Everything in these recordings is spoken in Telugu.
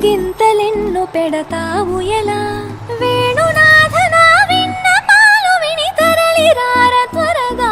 గిలిగింతలెన్ను పెడతావు ఎలా వేణునాథనా విన్న పాలు విని తరలి రార త్వరగా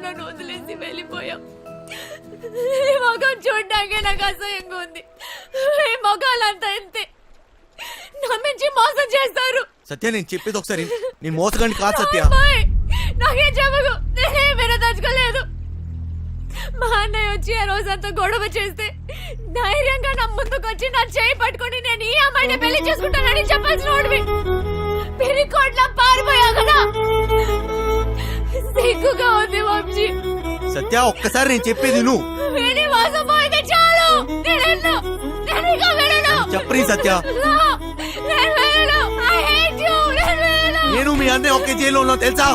నన్ను వదిలేసి వెళ్ళిపోయాం. ఈ మొఖం చూడ్డాకే నాకు అసహ్యంగా ఉంది. ఈ మొఖాలంతా ఎంతే నమ్మించి మోసం చేస్తారు. సత్య నేను చెప్పేది ఒకసారి నేను మోసగాన్ని కాదు సత్య. నాకేం చెప్పకు, నేనే వినదలుచుకోలేదు. మా అన్నయ్య వచ్చి ఆ రోజంతా గొడవ చేస్తే ధైర్యంగా నా ముందుకొచ్చి నా చేయి పట్టుకొని నేను ఈ అమ్మాయిని పెళ్లి చేసుకుంటానని చెప్పాల్సిన వాడివి పిరికోట్లా పారిపోయా కదా. సిగ్గుగా ఉంది వంశీ. సత్య ఒక్కసారి నేను చెప్పేది నువ్వు విని మోసపోయింది చాలు. చెప్పని సత్య. నేను మీ అన్నయ్య ఒకే జైల్లో ఉన్నా తెలుసా.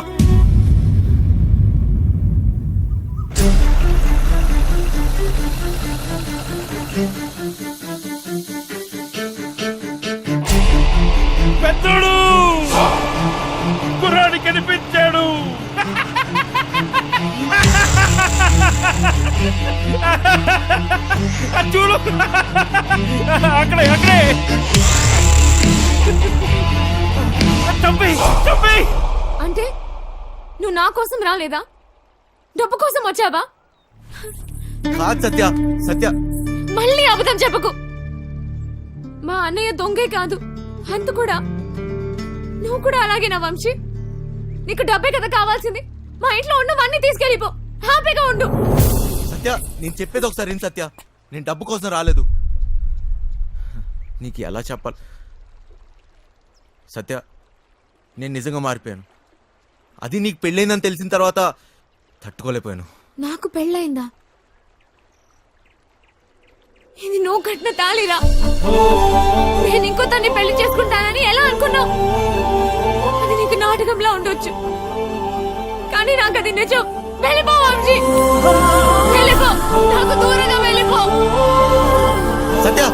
పెద్దోడు కుర్రాడి కనిపించాడు. చూడు అక్కడే అక్కడే అంటే నువ్వు నా కోసం రాలేదా, డబ్బు కోసం వచ్చావా? కాదు సత్య. సత్య మళ్ళీ అబద్ధం చెప్పకు. మా అన్నయ్య దొంగే కాదు అంత కూడా. నువ్వు కూడా అలాగేనా వంశీ? నీకు డబ్బే కదా కావాల్సింది. మా ఇంట్లో ఉన్నవన్నీ తీసుకెళ్ళిపో, హ్యాపీగా ఉండు. సత్య నేను చెప్పేది ఒకసారి ఏం సత్య, నేను డబ్బు కోసం రాలేదు. నీకు ఎలా చెప్పాలి సత్య, నేను నిజంగా మారిపోయాను. అది నీకు పెళ్ళైందని తెలిసిన తర్వాత తట్టుకోలేకపోయాను. నాకు పెళ్ళయిందా? ఇది నువ్వు కట్టిన తాళిరా. నేను ఇంకో తన్ని పెళ్లి చేసుకుంటానని ఎలా అనుకున్నావు? అది నీకు నాటకంలా ఉండొచ్చు, కానీ నాకు అది నిజం. వెళ్ళిపో వంశీ, వెళ్ళిపో, నాకు దూరంగా వెళ్ళిపో. సత్య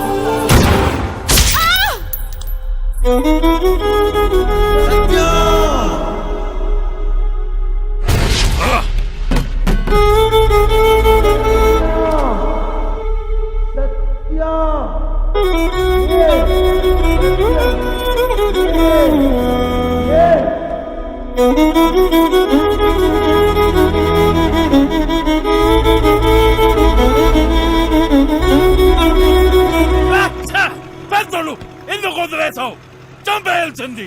పెద్దలు ఎందుకు వదిలేసావు? చంపేయాల్సింది.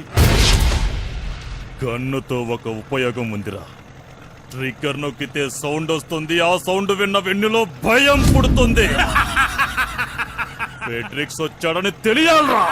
గన్నుతో ఒక ఉపయోగం ఉందిరా. ట్రిగ్గర్ నొక్కితే సౌండ్ వస్తుంది. ఆ సౌండ్ విన్న వెన్నులో భయం పుడుతుంది. ఫెడ్రిక్స్ వచ్చాడని తెలియాలరా.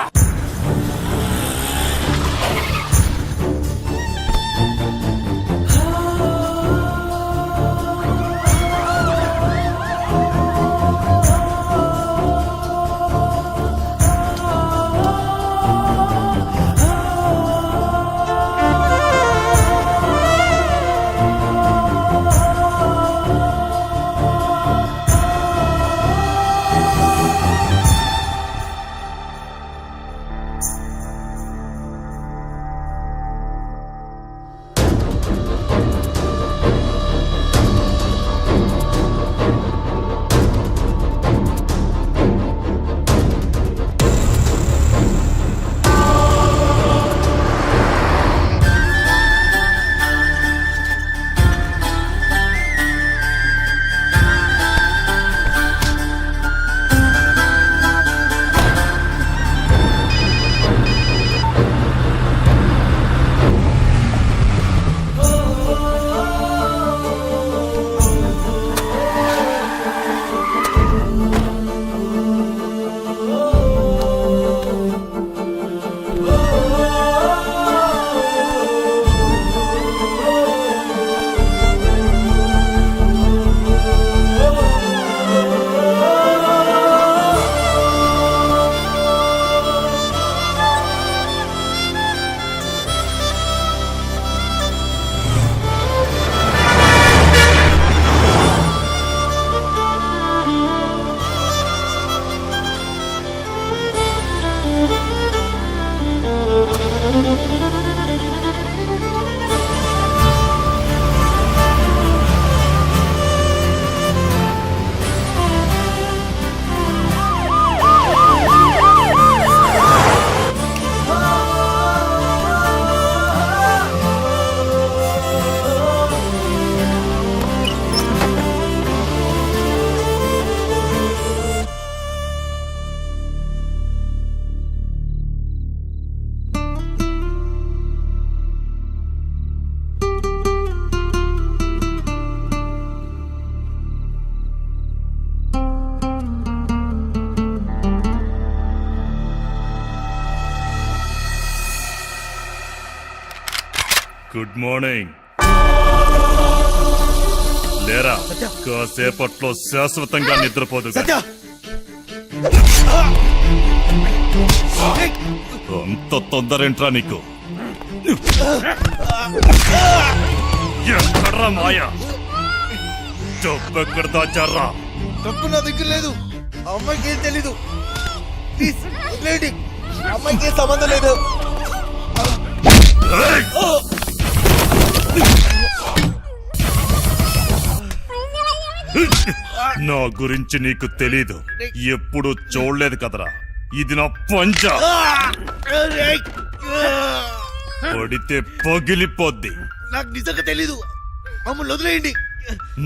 Good morning. లేరా, కాసేపట్లో శాశ్వతంగా నిద్రపోదు. సత్య అంత తొందరేంట్రా నీకు? ఎక్కడ్రా మాయా? డబ్బెక్కడ దాచారా? డబ్బు నా దగ్గర లేదు. అమ్మాయికి ఏం తెలీదు. ప్లీజ్ వదిలేయండి. అమ్మాయికి ఏం సంబంధం లేదు. ఏయ్! నా గురించి నీకు తెలీదు. ఎప్పుడు చూడలేదు కదరా. ఇది నా పంచ. పడితే పగిలిపోద్ది. నాకు నిజంగా తెలీదు. మమ్మల్ని వదిలేయండి.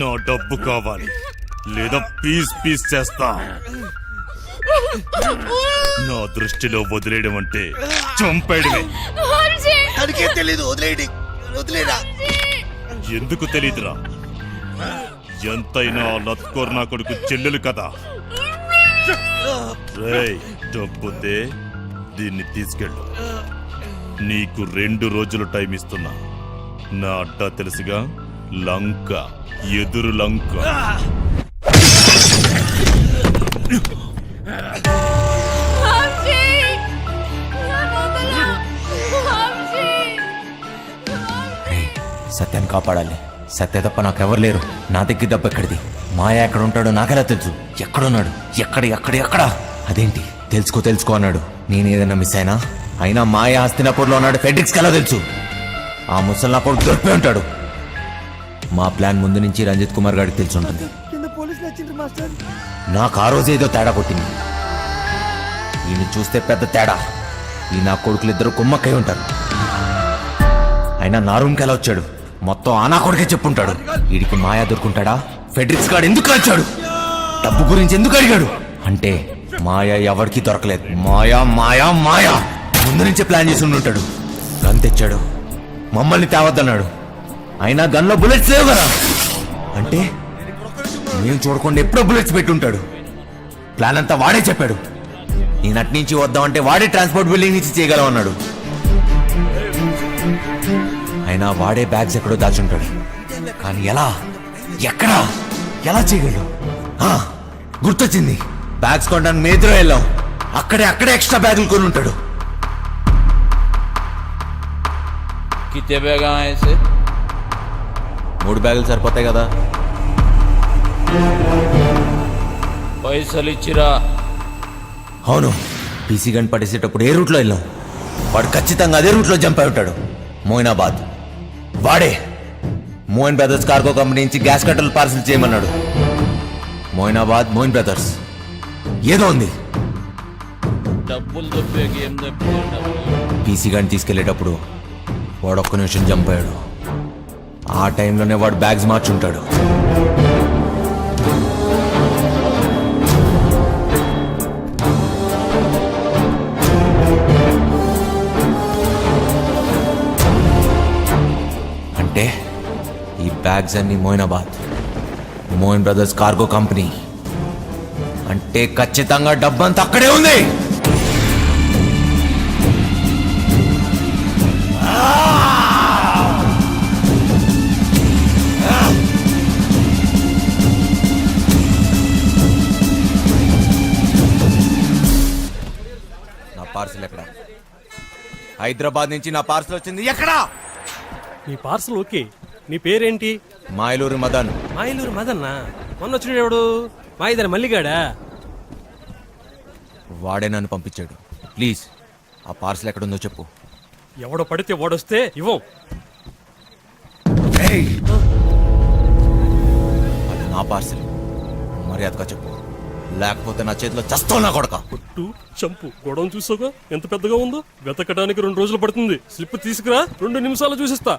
నా డబ్బు కావాలి, లేదా పీస్ పీస్ చేస్తా. నా దృష్టిలో వదిలేయడం అంటే చంపేయడమే. తనకేం తెలీదు. వదిలేయండి. వదిలేరా. ఎందుకు తెలీదురా? ఎంతైనా లత్కోర్ నా కొడుకు చెల్లెలు కదా. రేయ్, డబ్బుతే దీన్ని తీసుకెళ్ళు. నీకు 2 రోజులు టైం ఇస్తున్నా. నా అడ్డా తెలుసుగా, లంక, ఎదురు లంక. సత్యాన్ని కాపాడాలి. సత్య తప్ప నాకెవరు లేరు. నా దగ్గర డబ్బు ఎక్కడిది? మాయ ఎక్కడ ఉంటాడో నాకెలా తెలుసు? ఎక్కడున్నాడు? ఎక్కడ? అదేంటి తెలుసుకో అన్నాడు. నేను ఏదైనా మిస్ అయినా మాయ హస్తినాపూర్లో ఉన్నాడు. ఫెడ్రిక్స్కి ఎలా తెలుసు? ఆ ముసలి నా కొడుకు దొరికిపోయి ఉంటాడు. మా ప్లాన్ ముందు నుంచి రంజిత్ కుమార్ గారికి తెలిసి ఉంటుంది. నాకు ఆ రోజు ఏదో తేడా కొట్టింది. ఈయన చూస్తే పెద్ద తేడా. ఈ నా కొడుకులు ఇద్దరు కుమ్మక్కై ఉంటారు. అయినా నా రూమ్కి ఎలా వచ్చాడు? మొత్తం ఆ నా కొడుకే చెప్పుంటాడు. వీడికి మాయా దొరుకుంటాడా? ఫెడ్రిక్స్ గాడు ఎందుకు వచ్చాడు? డబ్బు గురించి ఎందుకు అడిగాడు? అంటే మాయా ఎవరికి దొరకలేదు. మాయా ముందు నుంచే ప్లాన్ చేసి ఉండుంటాడు. గన్ తెచ్చాడు, మమ్మల్ని తేవద్దన్నాడు. అయినా గన్లో బుల్లెట్స్ లేవు కదా. అంటే మేము చూడకుండా ఎప్పుడో బుల్లెట్స్ పెట్టుంటాడు. ప్లాన్ అంతా వాడే చెప్పాడు. నేను అటు నుంచి వద్దామంటే వాడే ట్రాన్స్పోర్ట్ బిల్డింగ్ నుంచి చేయగలం అన్నాడు. అయినా వాడే బ్యాగ్స్ ఎక్కడో దాచుంటాడు. కానీ ఎలా చేయగలడు? గుర్తొచ్చింది. బ్యాగ్స్ కొనడానికి మేద్రో వెళ్ళాం. అక్కడే ఎక్స్ట్రా బ్యాగులు కొని ఉంటాడు. कितने बैग आए ऐसे? 3 బ్యాగులు సరిపోతాయి కదా. పైసలు ఇచ్చిరా? అవును. పీసీ గన్ పట్టేసేటప్పుడు ఏ రూట్లో వెళ్ళాం? వాడు ఖచ్చితంగా అదే రూట్లో జంప్ అయి ఉంటాడు. మోయినాబాద్. వాడే మోయిన్ బ్రదర్స్ కార్గో కంపెనీ నుంచి గ్యాస్ కట్టలు పార్సిల్ చేయమన్నాడు. మోయినాబాద్, మోయిన్ బ్రదర్స్ ఏదో ఉంది. డబ్బులు దొబ్బేకి ఏం దొబ్బేకి? పీసీ గన్ తీసుకెళ్లేటప్పుడు వాడు ఒక్క నిమిషం జంప్ అయ్యాడు. ఆ టైంలోనే వాడు బ్యాగ్స్ మార్చుంటాడు. అంటే ఈ బ్యాగ్స్ అన్ని Moinabad, Moin brothers cargo company. అంటే ఖచ్చితంగా డబ్బంతా అక్కడే ఉంది. పార్సల్ ఎక్కడ? హైదరాబాద్ నుంచి నా పార్సల్ వచ్చింది. ఎక్కడా? నీ పార్సల్ ఓకే. నీ పేరేంటి? మాయలూరు మదన్. మాయలూరు మదన్నా? మొన్న వచ్చినాడు ఎవడు? మా ఇద్దరు మల్లిగాడా? వాడే నన్ను పంపించాడు. ప్లీజ్ ఆ పార్సల్ ఎక్కడుందో చెప్పు. ఎవడో పడితే వాడొస్తే ఇవ్వం. అది నా పార్సల్. మర్యాదగా చెప్పు, లేకపోతే నా చేతిలో చస్తావు నా కొడక. కొట్టు, చంపు. గొడవ చూసావుగా ఎంత పెద్దగా ఉందో. వెతకడానికి 2 రోజులు పడుతుంది. స్లిప్ తీసుకురా, 2 నిమిషాలు చూసిస్తా.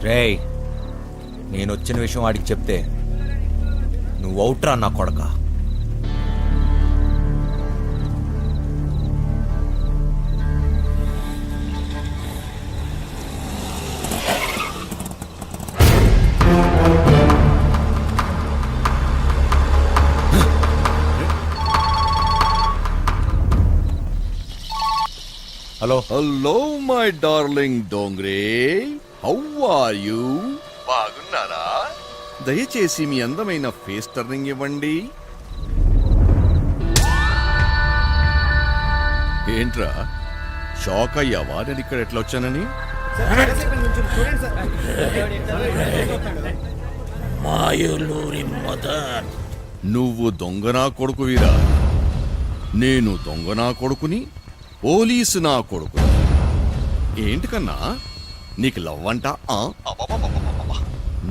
రేయ్, నేను వచ్చిన విషయం వాడికి చెప్తే నువ్వు అవుట్రా నా కొడక. Hello. Hello my darling Dongre, how are you? బాగున్నారా? దయచేసి మీ అందమైన ఫేస్ టర్నింగ్ ఇవ్వండి. ఏంట్రా షాక్ అయ్యావా నేను ఇక్కడ ఎట్లా వచ్చానని? మాయూలూరి మదన్. నువ్వు దొంగనా కొడుకువిరా, నేను దొంగనా కొడుకుని, పోలీసు నా కొడుకు. ఏంటి కన్నా నీకు లవ్వంట?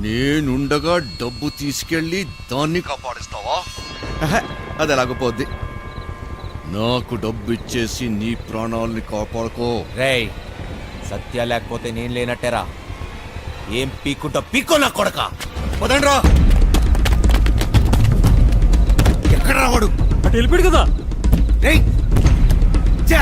నేనుండగా డబ్బు తీసుకెళ్ళి దాన్ని కాపాడిస్తావా? అది ఎలాగపోద్ది. నాకు డబ్బు ఇచ్చేసి నీ ప్రాణాలని కాపాడుకో. రేయ్, సత్య లేకపోతే నేను లేనట్టేరా. ఏం పీక్కుంటా పీక్కో నా కొడక. పదండ్రా. ఎక్కడ రావాడు? అటు వెళ్ళిపోయాడు కదా. రేయ్ చా.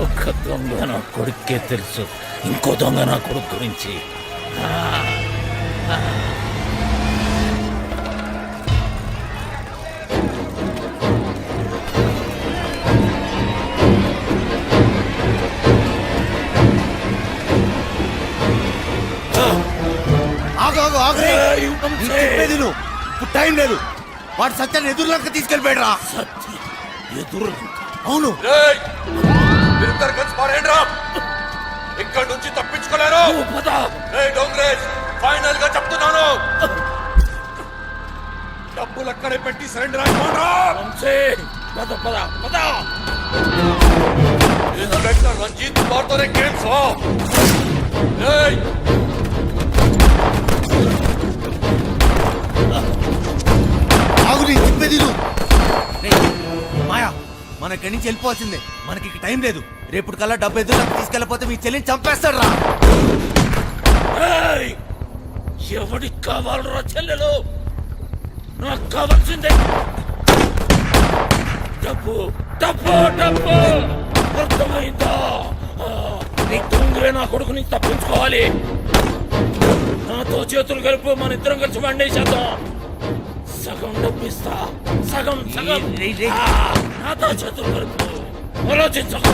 ఒక దొంగ నా కొడుకే తెలుసు, ఇంకో దొంగ నా కొడుకు గురించి. చెప్పేది నువ్వు. ఇప్పుడు టైం లేదు. వాడు సత్యాన్ని ఎదురులంక తీసుకెళ్ళిపోయాడు రా. ఎదురు అవును. ఇక్కడ నుంచి తప్పించుకోలేరు. ఫైనల్ గా చెప్తున్నాను, డబ్బులు అక్కడే పెట్టి సరెండర్ అయిపోరా. పద పద పద. ఇన్స్పెక్టర్ రంజిత్ బార్తోనే గేమ్స్. ఆగుని చెప్పేది నువ్వు. మాయా, మన ఇక్కడి నుంచి వెళ్ళిపోవాల్సిందే. మనకి ఇక టైం లేదు. రేపు కల్లా డబ్బు ఎదురులకు తీసుకెళ్ళకపోతే మీ చెల్లిని చంపేస్తాడు రా. ఎవడికి కావాలరా చెల్లెలు? నాకు కావాల్సిందే డబ్బు డబ్బు డబ్బు. అర్థమైందా? దొంగరే నా కొడుకుని తప్పించుకోవాలి. నాతో చేతులు కలుపు, మన ఇద్దరం కలిసి వండేసేద్దాం. సగం డబ్బిస్తా, సగం సగం. నాతో చేతులు కలుపు. ఆలోచించకు.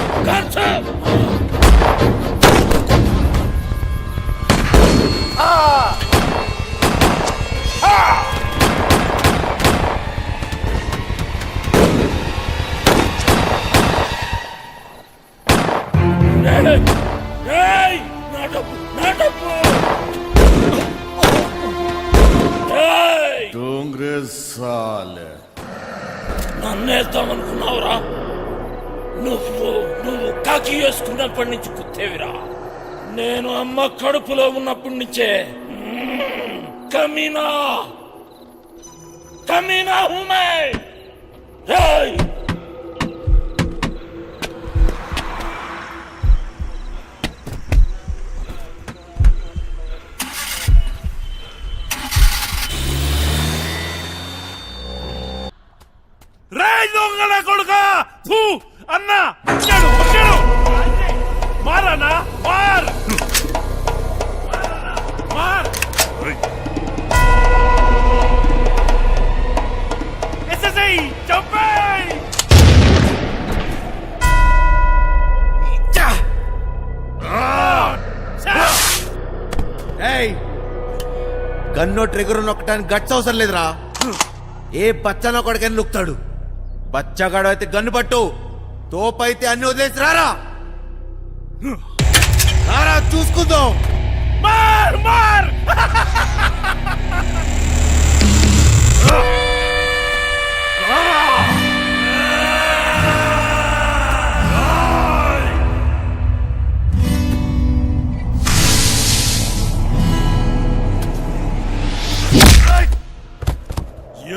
నన్నేద్దామనుకున్నావురా? నువ్వు నువ్వు కాకి వేసుకున్నప్పటి నుంచి కుత్తేవిరా. నేను అమ్మ కడుపులో ఉన్నప్పటి నుంచే కమీనా కమీనా హుమే. దొంగల కొడుక అన్నా వచ్చాడు వచ్చాడు. మారన్నా మార్ మార్. ఎస్ఎస్ఐ చంపేయ్. గన్నో ట్రిగర్ నొక్కడానికి గట్స్ అవసరం లేదురా. ఏ బచ్చనో కొడుకని నొక్కుతాడు. బచ్చగాడు అయితే గన్ను పట్టు, తోపైతే అన్ని వదిలేసి రారా. రారా చూసుకుందాం. మార్ మార్.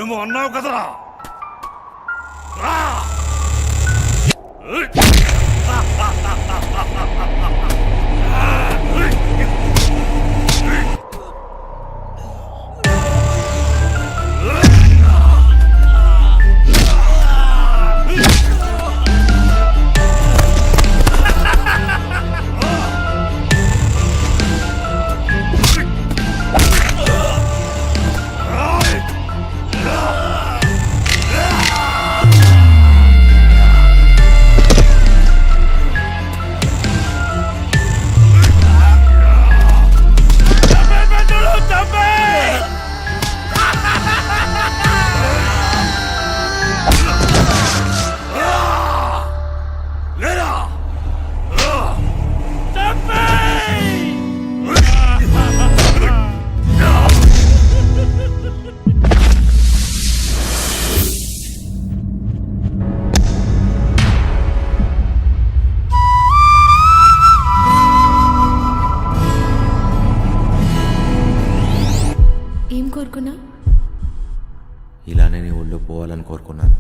ఏమో అన్నావు కదరా. ఉండాలని కోరుకున్నాను.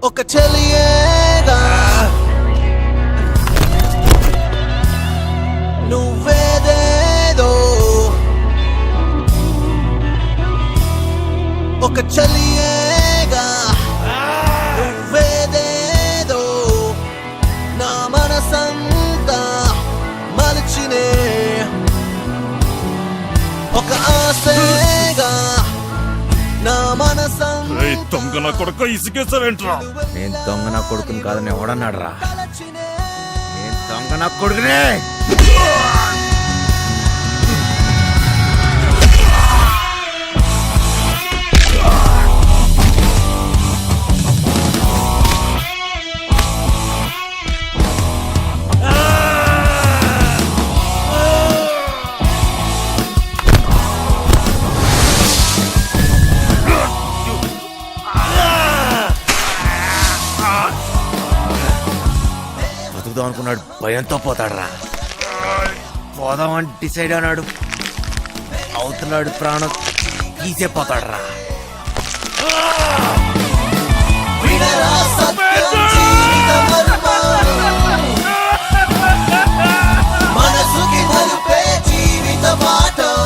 ఒక చెలియేగా నువ్వేదేదో ఒక చెలియేగా నువ్వేదేదో నా మనసంతా మలిచినే ఒక ఆశగా నా మనసంతా రేయ్ దొంగ నా కొడుకు ఇసుకేసావేంట్రా? నేను దొంగ నా కొడుకుని కాదని ఎవడన్నాడు రా? నేను దొంగ నా కొడుకునే. బతుకుదాం అనుకున్నాడు, భయంతో పోతాడురా. పోదామని డిసైడ్ అన్నాడు, అవుతున్నాడు ప్రాణం తీసే పోతాడురా. వినరా సత్యం జీవిత మర్మం, మనసుకి నలుపే జీవిత పాఠం.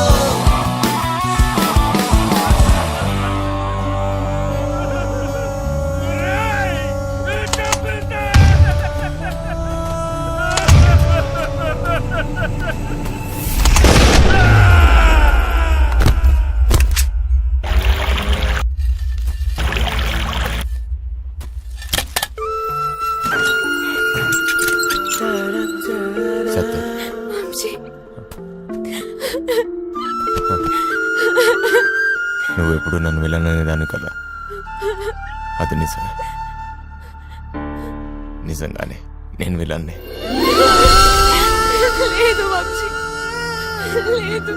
సత్యం, వంశీ, నువ్వు ఎప్పుడు నన్ను వెళ్ళననేదాన్ని కదా. అది నిజమే, నిజంగానే నేను వెళ్ళాను. లేదు వంశీ, లేదు.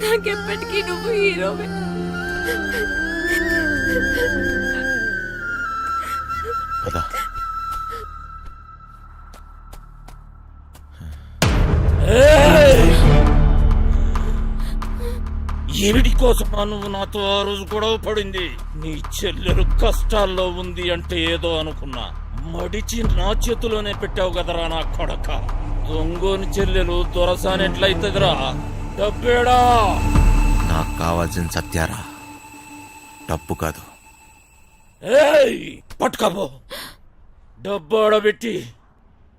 నాకెప్పటికీ నువ్వు హీరోవే. కదా ఏమిటి కోసమా నువ్వు నాతో ఆ రోజు గొడవ పడింది? నీ చెల్లెలు కష్టాల్లో ఉంది అంటే ఏదో అనుకున్నా, మడిచి నా చేతిలోనే పెట్టావు కదరా నా కొడక. దొంగోని చెల్లెలు దొరసానెట్లయితదిరా? డబ్బేడా? నాకు కావాల్సిన సత్యారా, డబ్బు కాదు. ఏయ్ పట్టుకపో, డబ్బు ఆడబెట్టి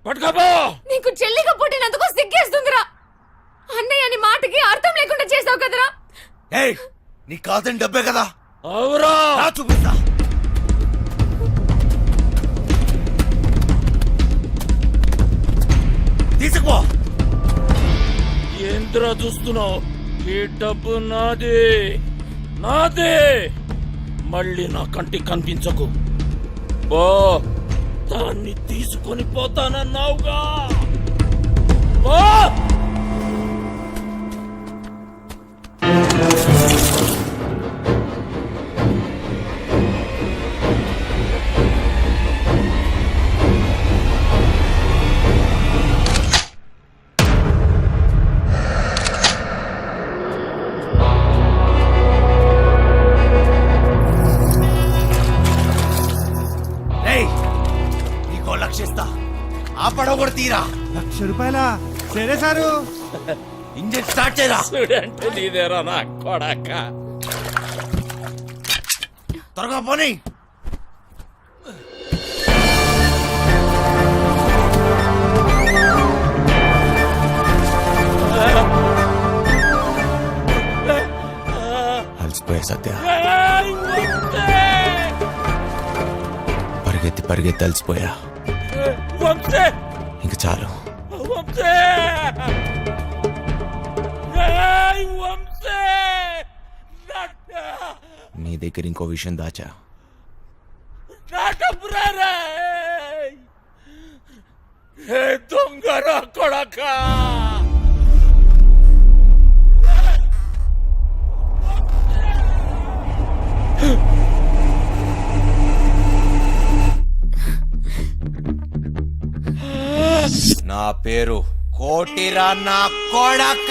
పట్టుకపో. నీకు చెల్లిగా పుట్టినందుకు సిగ్గేస్తుందిరా. అన్నయ్య అని మాటకి అర్థం లేకుండా చేసావు కదరా. ఏయ్, నీకు కావాల్సిన డబ్బే కదా. అవురా, చూపిస్తా. తీసుకుపో. ఏంద్రా చూస్తున్నావు? ఈ డబ్బు నాదే, నాదే. మళ్ళీ నా కంటికి కనిపించకు. బో, దాన్ని తీసుకొని పోతానన్నావుగా. బో. నీకో లక్షిస్తా, ఆ పడవ కూడా తీరా. ₹1,00,000 సరే సారు. ఇంజన్ స్టార్ట్ చేయరా. చూడంటే నీదేరా నా కొడక. త్వరగా పోనీ. అలసిపోయా సత్య, పరిగెత్తి పరిగెత్తి అలసిపోయా. ఇంక చాలు. నీ దగ్గర ఇంకో విషయం దాచా. దొంగరా కొడక. నా పేరు కోటిరా నా కొడక.